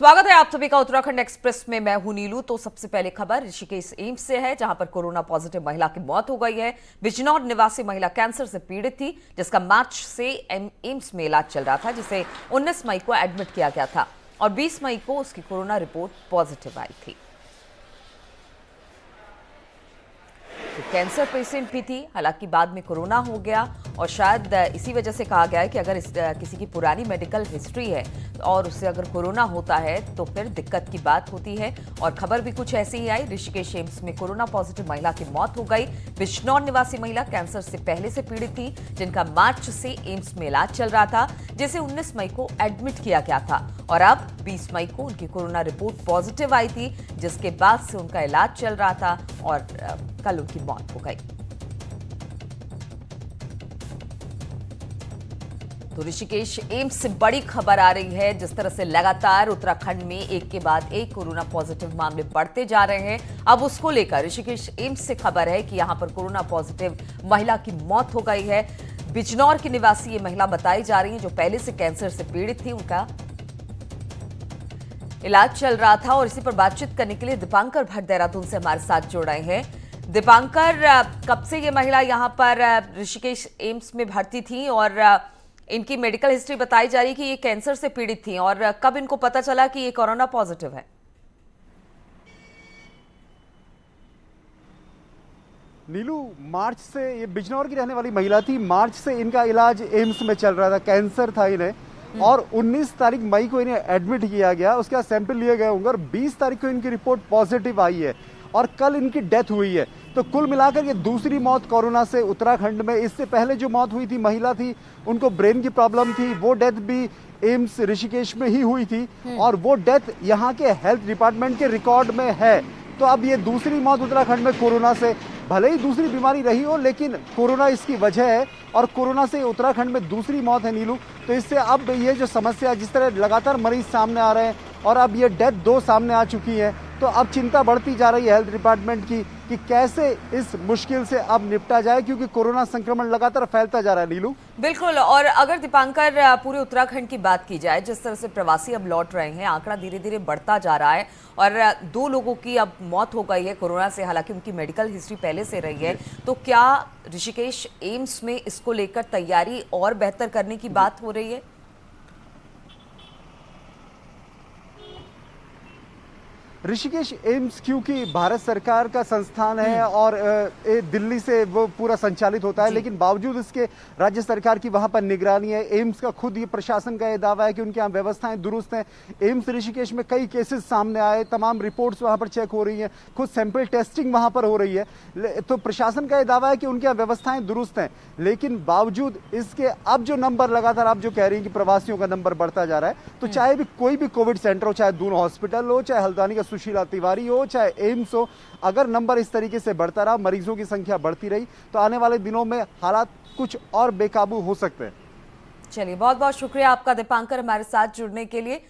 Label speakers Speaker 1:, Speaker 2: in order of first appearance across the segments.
Speaker 1: स्वागत है आप सभी का उत्तराखंड एक्सप्रेस में। मैं हूं नीलू। तो सबसे पहले खबर ऋषिकेश एम्स से है, जहां पर कोरोना पॉजिटिव महिला की मौत हो गई है। बिजनौर निवासी महिला कैंसर से पीड़ित थी, जिसका मार्च से एम्स में इलाज चल रहा था, जिसे 19 मई को एडमिट किया गया था और 20 मई को उसकी कोरोना रिपोर्ट पॉजिटिव आई थी। तो कैंसर पेशेंट भी थी, हालांकि बाद में कोरोना हो गया और शायद इसी वजह से कहा गया है कि अगर किसी की पुरानी मेडिकल हिस्ट्री है और उससे अगर कोरोना होता है तो फिर दिक्कत की बात होती है। और खबर भी कुछ ऐसी ही आई। ऋषिकेश एम्स में कोरोना पॉजिटिव महिला की मौत हो गई। बिजनौर निवासी महिला कैंसर से पहले से पीड़ित थी, जिनका मार्च से एम्स में इलाज चल रहा था, जिसे 19 मई को एडमिट किया गया था और अब 20 मई को उनकी कोरोना रिपोर्ट पॉजिटिव आई थी, जिसके बाद से उनका इलाज चल रहा था और कल उनकी मौत हो गई। तो ऋषिकेश एम्स से बड़ी खबर आ रही है। जिस तरह से लगातार उत्तराखंड में एक के बाद एक कोरोना पॉजिटिव मामले बढ़ते जा रहे हैं, अब उसको लेकर ऋषिकेश एम्स से खबर है कि यहां पर कोरोना पॉजिटिव महिला की मौत हो गई है। बिजनौर की निवासी ये महिला बताई जा रही है, जो पहले से कैंसर से पीड़ित थी। उनका इलाज चल रहा था और इसी पर बातचीत करने के लिए दीपांकर भट्ट देहरादून से हमारे साथ जुड़ रहे हैं। दीपांकर, कब से ये महिला यहां पर ऋषिकेश एम्स में भर्ती थी और इनकी मेडिकल हिस्ट्री बताई जा रही है कि ये कैंसर से पीड़ित थी, और कब इनको पता चला कि ये कोरोना पॉजिटिव है?
Speaker 2: नीलू, मार्च से ये बिजनौर की रहने वाली महिला थी। मार्च से इनका इलाज एम्स में चल रहा था, कैंसर था इन्हें, और 19 तारीख मई को इन्हें एडमिट किया गया। उसके बाद सैंपल लिए गए होंगे और 20 तारीख को इनकी रिपोर्ट पॉजिटिव आई है और कल इनकी डेथ हुई है। तो कुल मिलाकर ये दूसरी मौत कोरोना से उत्तराखंड में। इससे पहले जो मौत हुई थी, महिला थी, उनको ब्रेन की प्रॉब्लम थी, वो डेथ भी एम्स ऋषिकेश में ही हुई थी और वो डेथ यहाँ के हेल्थ डिपार्टमेंट के रिकॉर्ड में है। तो अब ये दूसरी मौत उत्तराखंड में कोरोना से, भले ही दूसरी बीमारी रही हो, लेकिन कोरोना इसकी वजह है और कोरोना से उत्तराखंड में दूसरी मौत है नीलू। तो इससे अब ये जो समस्या, जिस तरह लगातार मरीज सामने आ रहे हैं और अब ये डेथ 2 सामने आ चुकी है, तो अब चिंता बढ़ती जा रही है हेल्थ डिपार्टमेंट की कि कैसे इस मुश्किल से अब निपटा जाए, क्योंकि कोरोना संक्रमण लगातार फैलता जा रहा है नीलू।
Speaker 1: बिल्कुल। और अगर दीपांकर पूरे उत्तराखंड की बात की जाए, जिस तरह से प्रवासी अब लौट रहे हैं, आंकड़ा धीरे धीरे बढ़ता जा रहा है और 2 लोगों की अब मौत हो गई है कोरोना से, हालांकि उनकी मेडिकल हिस्ट्री पहले से रही है। तो क्या ऋषिकेश एम्स में इसको लेकर तैयारी और बेहतर करने की बात हो रही है?
Speaker 2: ऋषिकेश एम्स क्योंकि भारत सरकार का संस्थान है और दिल्ली से वो पूरा संचालित होता है, लेकिन बावजूद इसके राज्य सरकार की वहां पर निगरानी है। एम्स का खुद ये प्रशासन का ये दावा है कि उनके यहाँ व्यवस्थाएं दुरुस्त हैं। एम्स ऋषिकेश में कई केसेस सामने आए, तमाम रिपोर्ट्स वहां पर चेक हो रही हैं, खुद सैंपल टेस्टिंग वहां पर हो रही है। तो प्रशासन का ये दावा है कि उनके यहाँ व्यवस्थाएं दुरुस्त हैं, लेकिन बावजूद इसके अब जो नंबर लगातार आप जो कह रही हैं कि प्रवासियों का नंबर बढ़ता जा रहा है, तो चाहे भी कोई भी कोविड सेंटर हो, चाहे दून हॉस्पिटल हो, चाहे हल्द्वानी का सुशीला तिवारी हो, चाहे एम्स हो, अगर नंबर इस तरीके से बढ़ता रहा, मरीजों की संख्या बढ़ती रही, तो आने वाले दिनों में हालात कुछ और बेकाबू हो सकते हैं।
Speaker 1: चलिए, बहुत बहुत शुक्रिया आपका दीपांकर हमारे साथ जुड़ने के लिए।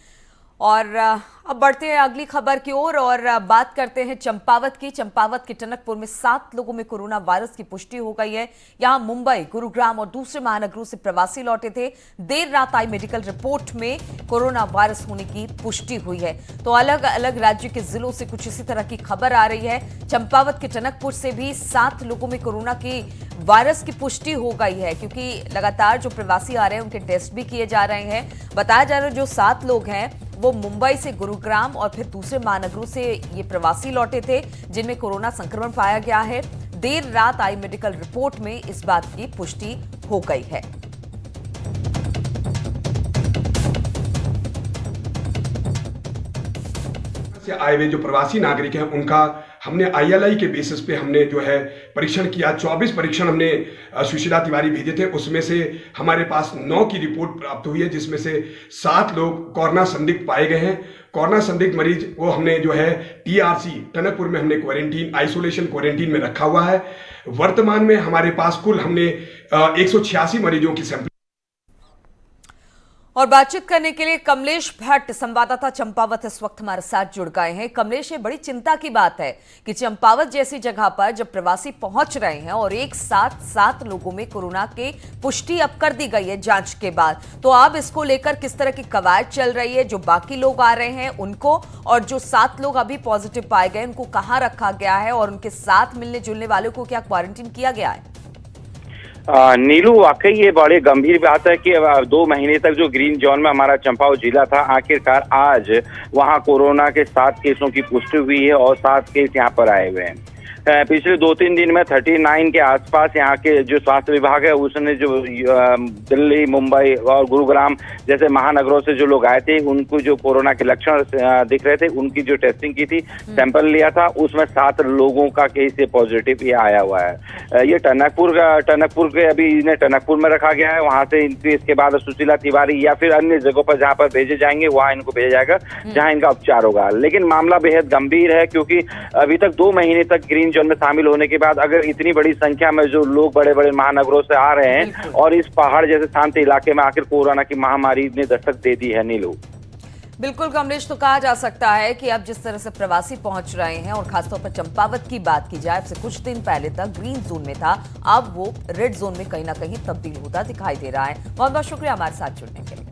Speaker 1: और अब बढ़ते हैं अगली खबर की ओर और बात करते हैं चंपावत की। चंपावत के टनकपुर में 7 लोगों में कोरोना वायरस की पुष्टि हो गई है। यहां मुंबई, गुरुग्राम और दूसरे महानगरों से प्रवासी लौटे थे। देर रात आई मेडिकल रिपोर्ट में कोरोना वायरस होने की पुष्टि हुई है। तो अलग अलग राज्य के जिलों से कुछ इसी तरह की खबर आ रही है। चंपावत के टनकपुर से भी 7 लोगों में कोरोना की वायरस की पुष्टि हो गई है, क्योंकि लगातार जो प्रवासी आ रहे हैं उनके टेस्ट भी किए जा रहे हैं। बताया जा रहा है जो 7 लोग हैं वो मुंबई से, गुरुग्राम और फिर दूसरे महानगरों से ये प्रवासी लौटे थे, जिनमें कोरोना संक्रमण पाया गया है। देर रात आई मेडिकल रिपोर्ट में इस बात की पुष्टि हो गई है।
Speaker 3: से आए हुए जो प्रवासी नागरिक हैं, उनका हमने ILI के बेसिस पे हमने जो है परीक्षण किया। 24 परीक्षण हमने सुशीला तिवारी भेजे थे, उसमें से हमारे पास 9 की रिपोर्ट प्राप्त हुई है, जिसमें से 7 लोग कोरोना संदिग्ध पाए गए हैं। कोरोना संदिग्ध मरीज वो हमने जो है TRC टनकपुर में हमने क्वारंटीन, आइसोलेशन क्वारंटीन में रखा हुआ है। वर्तमान में हमारे पास कुल हमने 186 मरीजों की सैंपल।
Speaker 1: और बातचीत करने के लिए कमलेश भट्ट संवाददाता चंपावत इस वक्त हमारे साथ जुड़ गए हैं। कमलेश, ये बड़ी चिंता की बात है कि चंपावत जैसी जगह पर जब प्रवासी पहुंच रहे हैं और एक साथ 7 लोगों में कोरोना की पुष्टि अब कर दी गई है जांच के बाद, तो अब इसको लेकर किस तरह की कवायद चल रही है? जो बाकी लोग आ रहे हैं उनको, और जो 7 लोग अभी पॉजिटिव पाए गए उनको कहाँ रखा गया है और उनके साथ मिलने जुलने वालों को क्या क्वारंटीन किया गया है?
Speaker 4: नीलू, वाकई ये बड़ी गंभीर बात है कि 2 महीने तक जो ग्रीन जोन में हमारा चंपावत जिला था, आखिरकार आज वहां कोरोना के 7 केसों की पुष्टि हुई है और 7 केस यहां पर आए हुए हैं। पिछले 2-3 दिन में 39 के आसपास यहाँ के जो स्वास्थ्य विभाग है उसने जो दिल्ली, मुंबई और गुरुग्राम जैसे महानगरों से जो लोग आए थे उनको जो कोरोना के लक्षण दिख रहे थे उनकी जो टेस्टिंग की थी, सैंपल लिया था, उसमें 7 लोगों का केस पॉजिटिव ये आया हुआ है। ये टनकपुर के अभी इन्हें टनकपुर में रखा गया है। वहां से इसके बाद सुशीला तिवारी या फिर अन्य जगहों पर जहाँ पर भेजे जाएंगे वहां इनको भेजा जाएगा जहाँ इनका उपचार होगा। लेकिन मामला बेहद गंभीर है क्योंकि अभी तक 2 महीने तक ग्रीन जोन में शामिल होने के बाद अगर इतनी बड़ी संख्या में जो लोग बड़े बड़े महानगरों से आ रहे हैं और इस पहाड़ जैसे शांत इलाके में आखिर कोरोना की महामारी ने दस्तक दे दी है। नीलू,
Speaker 1: बिल्कुल कमलेश, तो कहा जा सकता है कि अब जिस तरह से प्रवासी पहुंच रहे हैं और खासतौर पर चंपावत की बात की जाए, अब से कुछ दिन पहले तक ग्रीन जोन में था, अब वो रेड जोन में कहीं ना कहीं तब्दील होता दिखाई दे रहा है। बहुत बहुत शुक्रिया हमारे साथ जुड़ने के लिए।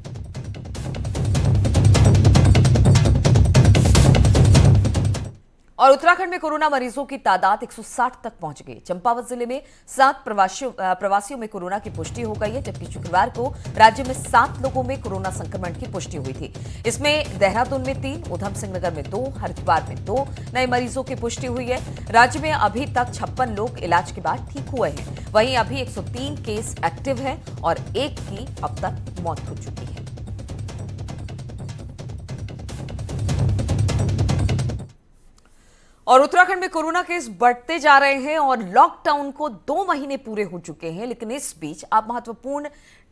Speaker 1: और उत्तराखंड में कोरोना मरीजों की तादाद 160 तक पहुंच गई। चंपावत जिले में 7 प्रवासियों में कोरोना की पुष्टि हो गई है, जबकि शुक्रवार को राज्य में 7 लोगों में कोरोना संक्रमण की पुष्टि हुई थी। इसमें देहरादून में 3, उधम सिंह नगर में 2, हरिद्वार में 2 नए मरीजों की पुष्टि हुई है। राज्य में अभी तक 56 लोग इलाज के बाद ठीक हुए हैं। वहीं अभी 103 केस एक्टिव है और 1 की अब तक मौत हो चुकी है। और उत्तराखंड में कोरोना केस बढ़ते जा रहे हैं और लॉकडाउन को 2 महीने पूरे हो चुके हैं। लेकिन इस बीच अब महत्वपूर्ण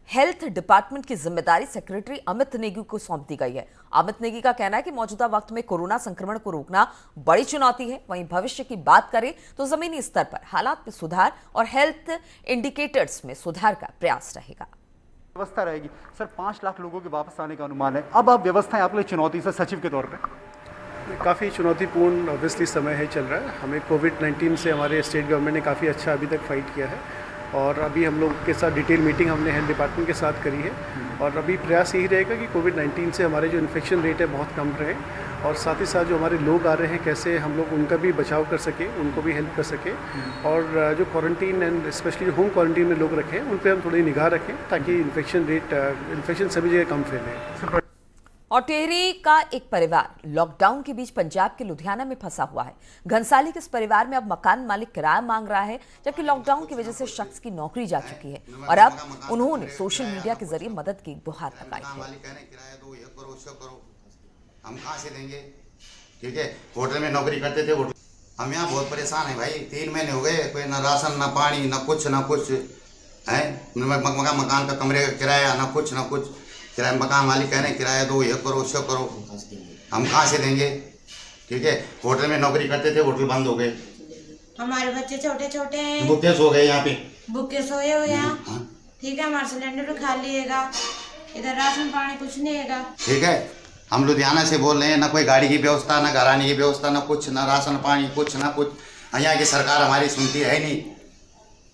Speaker 1: हेल्थ डिपार्टमेंट की जिम्मेदारी सेक्रेटरी अमित नेगी को सौंप दी गई है। अमित नेगी का कहना है कि मौजूदा वक्त में कोरोना संक्रमण को रोकना बड़ी चुनौती है। वहीं भविष्य की बात करें तो जमीनी स्तर पर हालात में सुधार और हेल्थ इंडिकेटर्स में सुधार का प्रयास रहेगा।
Speaker 2: व्यवस्था रहेगी सर, 5 लाख लोगों के वापस आने का अनुमान है। अब व्यवस्थाएं आपके लिए चुनौती सर सचिव के तौर पर?
Speaker 5: काफ़ी चुनौतीपूर्ण ऑब्वियसली समय है चल रहा है। हमें कोविड-19 से हमारे स्टेट गवर्नमेंट ने काफ़ी अच्छा अभी तक फाइट किया है और अभी हम लोग के साथ डिटेल मीटिंग हमने हेल्थ डिपार्टमेंट के साथ करी है और अभी प्रयास यही रहेगा कि कोविड-19 से हमारे जो इन्फेक्शन रेट है बहुत कम रहे और साथ ही साथ जो हमारे लोग आ रहे हैं कैसे हम लोग उनका भी बचाव कर सके, उनको भी हेल्प कर सके और जो क्वारंटीन एंड स्पेशली जो होम क्वारंटीन में लोग रखें उन पर हम थोड़ी निगाह रखें ताकि इन्फेक्शन सभी जगह कम फैले।
Speaker 1: और टिहरी का एक परिवार लॉकडाउन के बीच पंजाब के लुधियाना में फंसा हुआ है। घनसाली के इस परिवार में अब मकान मालिक किराया मांग रहा है, जबकि लॉकडाउन की वजह से शख्स की नौकरी जा चुकी है और अब उन्होंने सोशल मीडिया के जरिए मदद की गुहार लगाई है।
Speaker 6: हम कहाँ से देंगे? ठीक है, होटल में नौकरी करते थे, हम यहाँ बहुत परेशान हैं भाई। 3 महीने हो गए, कोई ना राशन, ना पानी, ना कुछ है। मकान का कमरे का किराया, ना कुछ किराया। मकान मालिक कह रहे हैं किराया दो, ये करो, शो करो, हम कहाँ से देंगे? ठीक है, होटल में नौकरी करते थे, होटल बंद हो गए।
Speaker 7: हमारे बच्चे छोटे छोटे हैं,
Speaker 6: भूखे सो गए यहाँ पे,
Speaker 7: भूखे सोए हुए हैं। ठीक है, हमारा सिलेंडर भी खा लिएगा, इधर राशन पानी कुछ नहीं है।
Speaker 6: ठीक है, हम लुधियाना से बोल रहे हैं, ना कोई गाड़ी की व्यवस्था, ना घर आने की व्यवस्था, ना कुछ, ना राशन पानी, कुछ ना कुछ। यहाँ की सरकार हमारी सुनती है नहीं।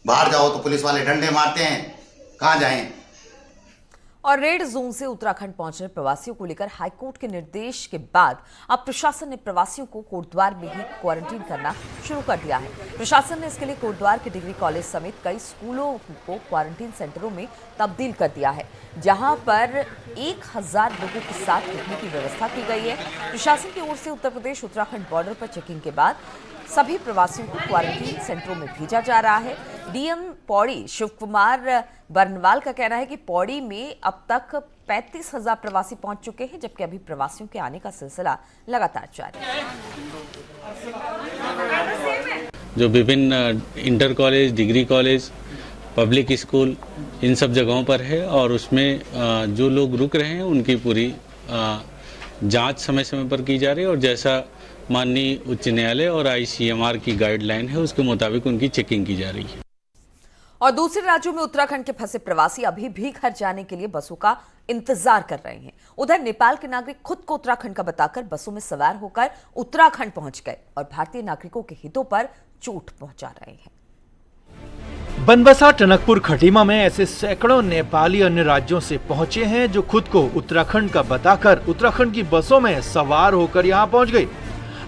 Speaker 6: बाहर जाओ तो पुलिस वाले डंडे मारते हैं, कहाँ जाएं?
Speaker 1: और रेड जोन से उत्तराखंड पहुंचने प्रवासियों को लेकर हाईकोर्ट के निर्देश के बाद अब प्रशासन ने प्रवासियों को कोटद्वार में ही क्वारंटीन करना शुरू कर दिया है। प्रशासन ने इसके लिए कोटद्वार के डिग्री कॉलेज समेत कई स्कूलों को क्वारंटीन सेंटरों में तब्दील कर दिया है, जहां पर 1000 लोगों के साथ रुकने की व्यवस्था की गई है। प्रशासन की ओर से उत्तर प्रदेश उत्तराखंड बॉर्डर पर चेकिंग के बाद सभी प्रवासियों को क्वारंटीन सेंटरों में भेजा जा रहा है। डीएम पौड़ी शिव कुमार बरनवाल का कहना है कि पौड़ी में अब तक 35,000 प्रवासी पहुंच चुके हैं, जबकि अभी प्रवासियों के आने का सिलसिला लगातार जारी है।
Speaker 8: जो विभिन्न inter college, degree college, public school, इन सब जगहों पर है और उसमें जो लोग रुक रहे हैं उनकी पूरी जांच समय समय पर की जा रही है और जैसा माननीय उच्च न्यायालय और ICMR की गाइडलाइन है उसके मुताबिक उनकी चेकिंग की जा रही है।
Speaker 1: और दूसरे राज्यों में उत्तराखंड के फंसे प्रवासी अभी भी घर जाने के लिए बसों का इंतजार कर रहे हैं। उधर नेपाल के नागरिक खुद को उत्तराखंड का बताकर बसों में सवार होकर उत्तराखंड पहुंच गए और भारतीय नागरिकों के हितों पर चोट पहुंचा रहे हैं।
Speaker 9: बनबसा टनकपुर खटीमा में ऐसे सैकड़ों नेपाली अन्य राज्यों से पहुंचे हैं जो खुद को उत्तराखंड का बताकर उत्तराखंड की बसों में सवार होकर यहां पहुंच गए।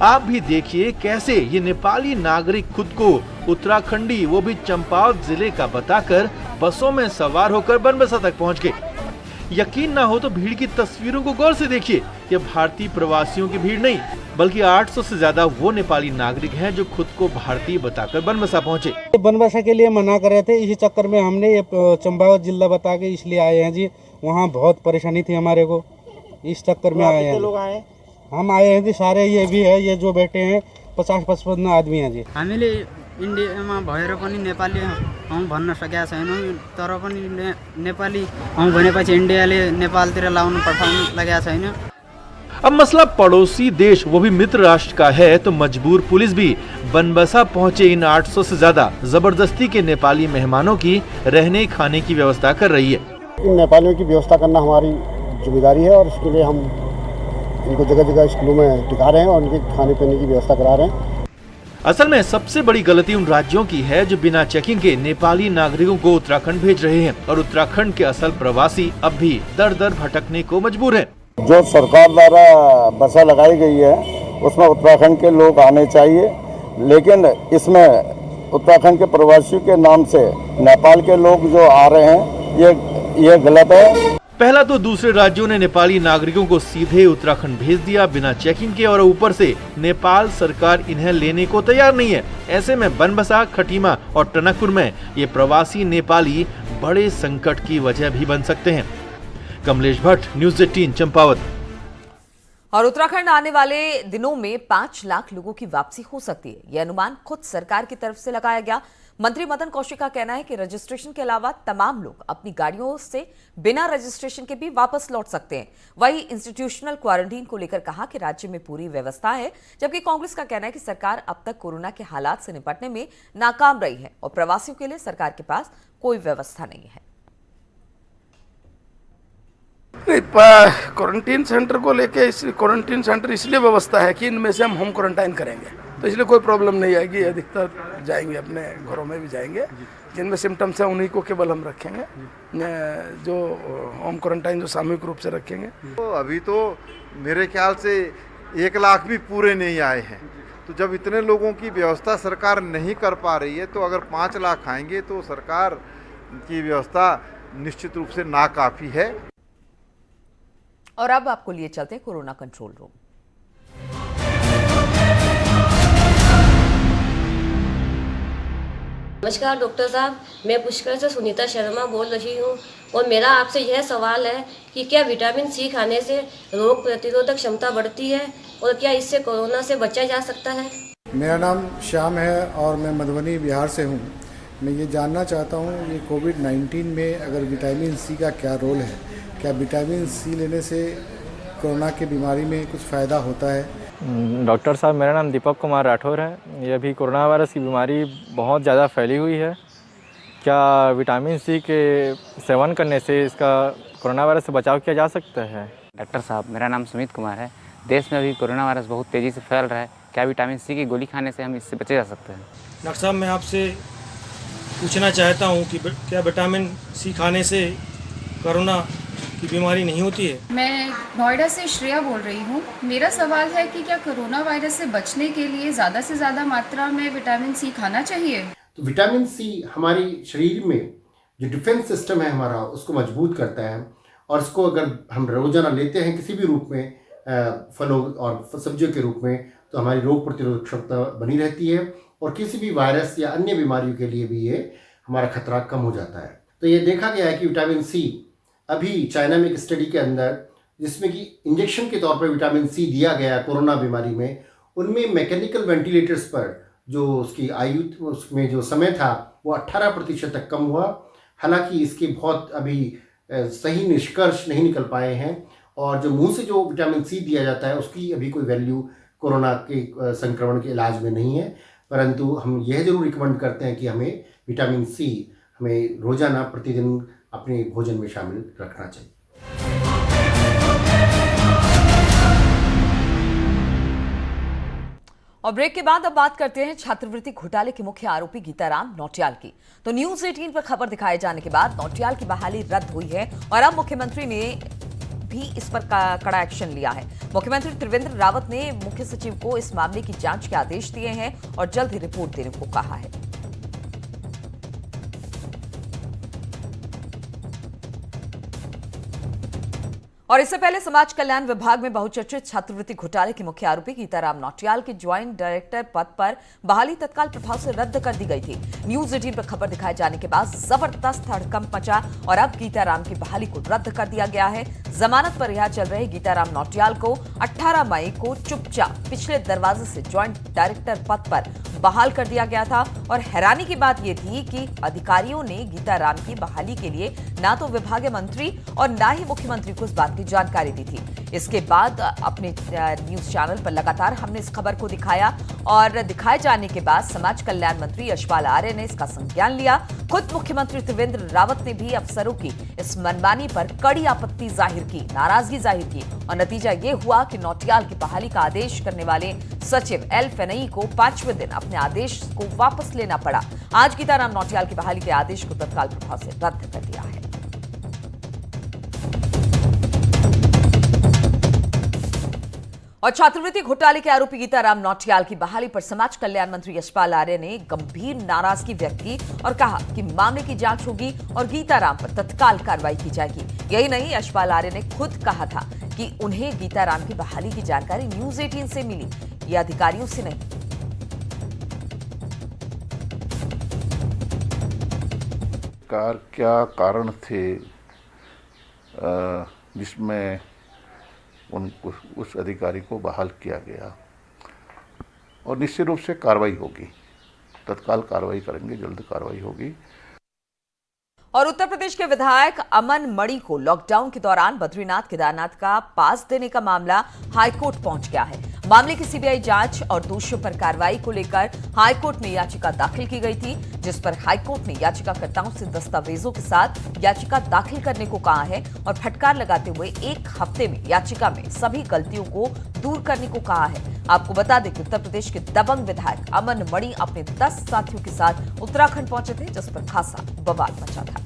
Speaker 9: आप भी देखिए कैसे ये नेपाली नागरिक खुद को उत्तराखंडी, वो भी चंपावत जिले का बताकर बसों में सवार होकर बनबसा तक पहुंच गए। यकीन ना हो तो भीड़ की तस्वीरों को गौर से देखिए। ये भारतीय प्रवासियों की भीड़ नहीं बल्कि 800 से ज्यादा वो नेपाली नागरिक हैं जो खुद को भारतीय बताकर बनबसा पहुंचे।
Speaker 10: बनबसा के लिए मना कर रहे थे, इसी चक्कर में हमने ये चंपावत जिला बता के इसलिए आए हैं जी। वहाँ बहुत परेशानी थी हमारे को, इस चक्कर में आए हैं। लोग आए? हम आए हैं जी सारे, ये भी है, ये जो बैठे हैं 50-55 आदमी हैं जी।
Speaker 11: हामीले इन्डियामा भएर पनि नेपाली हौँ भन्न सकेका छैनौँ, तर पनि नेपाली हौँ भनेपछि इन्डियाले नेपालतिर लाउन पठाउन लागेका छैन।
Speaker 9: अब मसला पड़ोसी देश, वो भी मित्र राष्ट्र का है तो मजबूर पुलिस भी बनबसा पहुंचे इन 800 से ज्यादा जबरदस्ती के नेपाली मेहमानों की रहने खाने की व्यवस्था कर रही है।
Speaker 10: इन नेपालियों की व्यवस्था करना हमारी जिम्मेदारी है और इसके लिए हम इनको जगह जगह स्कूलों में टिका रहे हैं और उनके खाने पीने की व्यवस्था करा रहे हैं।
Speaker 9: असल में सबसे बड़ी गलती उन राज्यों की है जो बिना चेकिंग के नेपाली नागरिकों को उत्तराखंड भेज रहे हैं और उत्तराखंड के असल प्रवासी अब भी दर दर भटकने को मजबूर हैं।
Speaker 10: जो सरकार द्वारा बसें लगाई गई है उसमें उत्तराखंड के लोग आने चाहिए, लेकिन इसमें उत्तराखंड के प्रवासियों के नाम से नेपाल के लोग जो आ रहे हैं ये गलत है।
Speaker 9: पहला तो दूसरे राज्यों ने नेपाली नागरिकों को सीधे उत्तराखंड भेज दिया बिना चेकिंग के और ऊपर से नेपाल सरकार इन्हें लेने को तैयार नहीं है। ऐसे में बनबसा, खटीमा और टनकपुर में ये प्रवासी नेपाली बड़े संकट की वजह भी बन सकते हैं। कमलेश भट्ट, न्यूज़ 18 चंपावत।
Speaker 1: और उत्तराखंड आने वाले दिनों में 5 लाख लोगों की वापसी हो सकती है, यह अनुमान खुद सरकार की तरफ से लगाया गया। मंत्री मदन कौशिक का कहना है कि रजिस्ट्रेशन के अलावा तमाम लोग अपनी गाड़ियों से बिना रजिस्ट्रेशन के भी वापस लौट सकते हैं। वहीं इंस्टीट्यूशनल क्वारंटीन को लेकर कहा कि राज्य में पूरी व्यवस्था है, जबकि कांग्रेस का कहना है कि सरकार अब तक कोरोना के हालात से निपटने में नाकाम रही है और प्रवासियों के लिए सरकार के पास कोई व्यवस्था नहीं है।
Speaker 12: क्वारंटीन सेंटर को लेके क्वारंटीन सेंटर इसलिए व्यवस्था है कि इनमें से हम होम क्वारंटाइन करेंगे, तो इसलिए कोई प्रॉब्लम नहीं आएगी। अधिकतर जाएंगे, अपने घरों में भी जाएंगे। जिनमें सिम्टम्स हैं उन्हीं को केवल हम रखेंगे, जो होम क्वारंटाइन जो सामूहिक रूप से रखेंगे।
Speaker 13: तो अभी तो मेरे ख्याल से 1 लाख भी पूरे नहीं आए हैं, तो जब इतने लोगों की व्यवस्था सरकार नहीं कर पा रही है तो अगर 5 लाख आएंगे तो सरकार की व्यवस्था निश्चित रूप से नाकाफी है।
Speaker 1: और अब आपको लिए चलते हैं कोरोना कंट्रोल रूम।
Speaker 14: नमस्कार डॉक्टर साहब, मैं पुष्कर से सुनीता शर्मा बोल रही हूँ और मेरा आपसे यह सवाल है कि क्या विटामिन सी खाने से रोग प्रतिरोधक क्षमता बढ़ती है और क्या इससे कोरोना से बचा जा सकता है?
Speaker 15: मेरा नाम श्याम है और मैं मधुबनी बिहार से हूँ। मैं ये जानना चाहता हूँ ये कोविड-19 में अगर विटामिन सी का क्या रोल है, क्या विटामिन सी लेने से कोरोना की बीमारी में कुछ फ़ायदा होता है?
Speaker 16: डॉक्टर साहब, मेरा नाम दीपक कुमार राठौर है। ये अभी कोरोना वायरस की बीमारी बहुत ज़्यादा फैली हुई है। क्या विटामिन सी के सेवन करने से इसका कोरोना वायरस से बचाव किया जा सकता है?
Speaker 17: डॉक्टर साहब, मेरा नाम सुमित कुमार है। देश में अभी कोरोना वायरस बहुत तेज़ी से फैल रहा है, क्या विटामिन सी की गोली खाने से हम इससे बचे जा सकते हैं?
Speaker 18: डॉक्टर साहब, मैं आपसे पूछना चाहता हूँ कि क्या विटामिन सी खाने से कोरोना की बीमारी नहीं होती है?
Speaker 19: मैं नोएडा से श्रेया बोल रही हूँ। मेरा सवाल है कि क्या कोरोना वायरस से बचने के लिए ज़्यादा से ज़्यादा मात्रा में विटामिन सी खाना चाहिए?
Speaker 20: तो विटामिन सी हमारी शरीर में जो डिफेंस सिस्टम है हमारा, उसको मजबूत करता है और इसको अगर हम रोजाना लेते हैं किसी भी रूप में, फलों और सब्जियों के रूप में, तो हमारी रोग प्रतिरोधक क्षमता बनी रहती है और किसी भी वायरस या अन्य बीमारियों के लिए भी ये हमारा खतरा कम हो जाता है। तो ये देखा गया है कि विटामिन सी अभी चाइना में एक स्टडी के अंदर, जिसमें कि इंजेक्शन के तौर पर विटामिन सी दिया गया कोरोना बीमारी में, उनमें मैकेनिकल वेंटिलेटर्स पर जो उसकी आयु, उसमें जो समय था वो 18% तक कम हुआ। हालांकि इसके बहुत अभी सही निष्कर्ष नहीं निकल पाए हैं और जो मुंह से जो विटामिन सी दिया जाता है उसकी अभी कोई वैल्यू कोरोना के संक्रमण के इलाज में नहीं है। परंतु हम यह जरूर रिकमेंड करते हैं कि हमें विटामिन सी हमें रोजाना प्रतिदिन अपने भोजन में शामिल रखना चाहिए।
Speaker 1: और ब्रेक के बाद अब बात करते हैं छात्रवृत्ति घोटाले के मुख्य आरोपी गीताराम नौटियाल की। तो न्यूज 18 पर खबर दिखाए जाने के बाद नौटियाल की बहाली रद्द हुई है और अब मुख्यमंत्री ने भी इस पर कड़ा एक्शन लिया है। मुख्यमंत्री त्रिवेंद्र रावत ने मुख्य सचिव को इस मामले की जांच के आदेश दिए हैं और जल्द ही रिपोर्ट देने को कहा है। और इससे पहले समाज कल्याण विभाग में बहुचर्चित छात्रवृत्ति घोटाले के मुख्य आरोपी गीताराम नौटियाल की ज्वाइंट डायरेक्टर पद पर बहाली तत्काल प्रभाव से रद्द कर दी गई थी। न्यूज 18 पर खबर दिखाए जाने के बाद जबरदस्त हड़कंप मचा और अब गीताराम की बहाली को रद्द कर दिया गया है। जमानत पर रिहा चल रहे गीताराम नौटियाल को 18 मई को चुपचाप पिछले दरवाजे से ज्वाइंट डायरेक्टर पद पर बहाल कर दिया गया था। और हैरानी की बात यह थी कि अधिकारियों ने गीताराम की बहाली के लिए ना तो विभागीय मंत्री और ना ही मुख्यमंत्री को इस बात की जानकारी दी थी। इसके बाद अपने न्यूज चैनल पर लगातार हमने इस खबर को दिखाया और दिखाए जाने के बाद समाज कल्याण मंत्री यशपाल आर्य ने इसका संज्ञान लिया। खुद मुख्यमंत्री त्रिवेंद्र रावत ने भी अफसरों की इस मनमानी पर कड़ी आपत्ति जाहिर की, नाराजगी जाहिर की और नतीजा ये हुआ कि नौटियाल की बहाली का आदेश करने वाले सचिव एल फेनई को 5वें दिन अपने आदेश को वापस लेना पड़ा। आज गीताराम नौटियाल की बहाली के आदेश को तत्काल प्रभाव से रद्द कर दिया है। और छात्रवृत्ति घोटाले के आरोपी गीताराम नौटियाल की बहाली पर समाज कल्याण मंत्री यशपाल आर्य ने गंभीर नाराजगी व्यक्त की और कहा कि मामले की जांच होगी और गीताराम पर तत्काल कार्रवाई की जाएगी। यही नहीं, यशपाल आर्य ने खुद कहा था कि उन्हें गीताराम की बहाली की जानकारी न्यूज 18 से मिली, ये अधिकारियों से नहीं।
Speaker 21: क्या कारण थे जिसमें उस अधिकारी को बहाल किया गया और निश्चित रूप से कार्रवाई होगी, तत्काल कार्रवाई करेंगे, जल्द कार्रवाई होगी।
Speaker 1: और उत्तर प्रदेश के विधायक अमन मणि को लॉकडाउन के दौरान बद्रीनाथ केदारनाथ का पास देने का मामला हाईकोर्ट पहुंच गया है। मामले की सीबीआई जांच और दोषियों पर कार्रवाई को लेकर हाईकोर्ट में याचिका दाखिल की गई थी, जिस पर हाईकोर्ट ने याचिकाकर्ताओं से दस्तावेजों के साथ याचिका दाखिल करने को कहा है और फटकार लगाते हुए 1 हफ्ते में याचिका में सभी गलतियों को दूर करने को कहा है। आपको बता दें कि उत्तर प्रदेश के दबंग विधायक अमन मणि अपने 10 साथियों के साथ उत्तराखंड पहुंचे थे, जिस पर खासा बवाल मचा था।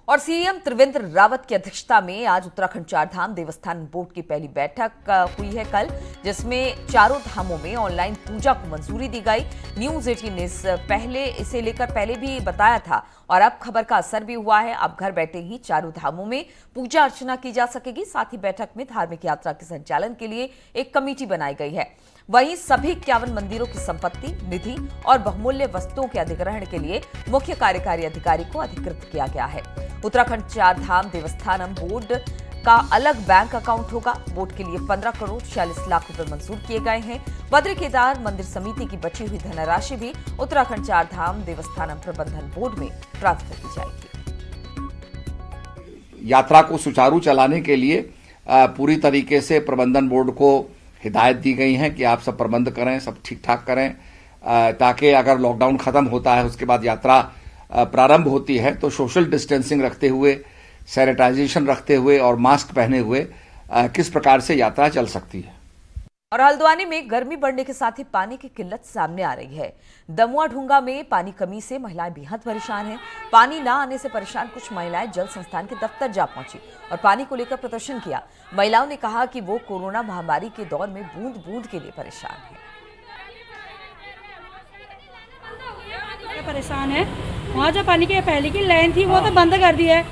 Speaker 1: और सीएम त्रिवेंद्र रावत की अध्यक्षता में आज उत्तराखंड चारधाम देवस्थान बोर्ड की पहली बैठक हुई है कल, जिसमें चारों धामों में ऑनलाइन पूजा को मंजूरी दी गई। न्यूज 18 ने इसे लेकर पहले भी बताया था और अब खबर का असर भी हुआ है। अब घर बैठे ही चारों धामों में पूजा अर्चना की जा सकेगी। साथ ही बैठक में धार्मिक यात्रा के संचालन के लिए एक कमेटी बनाई गई है। वहीं सभी 51 मंदिरों की संपत्ति, निधि और बहुमूल्य वस्तुओं के अधिग्रहण के लिए मुख्य कार्यकारी अधिकारी को अधिकृत किया गया है। उत्तराखंड चारधाम देवस्थानम बोर्ड का अलग बैंक अकाउंट होगा। बोर्ड के लिए 15 करोड़ 46 लाख रुपए मंजूर किए गए हैं। बद्री केदार मंदिर समिति की बची हुई धनराशि भी उत्तराखंड चारधाम देवस्थानम प्रबंधन बोर्ड में ट्रांसफर की जाएगी।
Speaker 22: यात्रा को सुचारू चलाने के लिए पूरी तरीके से प्रबंधन बोर्ड को हिदायत दी गई है कि आप सब प्रबंध करें, सब ठीक ठाक करें, ताकि अगर लॉकडाउन खत्म होता है उसके बाद यात्रा प्रारंभ होती है तो सोशल डिस्टेंसिंग रखते हुए, सैनिटाइजेशन रखते हुए और मास्क पहने हुए किस प्रकार से यात्रा चल सकती है।
Speaker 1: और हल्द्वानी में गर्मी बढ़ने के साथ ही पानी की किल्लत सामने आ रही है। दमुआ ढूंगा में पानी कमी से महिलाएं बेहद परेशान हैं। पानी न आने से परेशान कुछ महिलाएं जल संस्थान के दफ्तर जा पहुंची और पानी को लेकर प्रदर्शन किया। महिलाओं ने कहा कि वो कोरोना महामारी के दौर में बूंद बूंद के लिए परेशान है।
Speaker 23: परेशान है, वहाँ जो पानी की पहले की लाइन थी वो तो बंद कर दी है,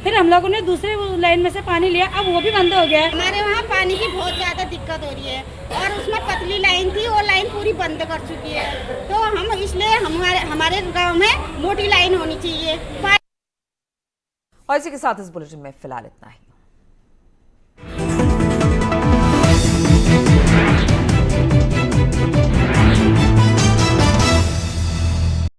Speaker 23: फिर हम लोगों ने दूसरे लाइन में से पानी लिया, अब वो भी बंद हो गया है।
Speaker 24: हमारे वहाँ पानी की बहुत ज़्यादा दिक्कत हो रही है और उसमें पतली लाइन थी, वो लाइन पूरी बंद कर चुकी है। तो हम इसलिए हमारे गांव में मोटी लाइन होनी चाहिए।
Speaker 1: और इसी के साथ इस बुलेटिन में फिलहाल इतना ही।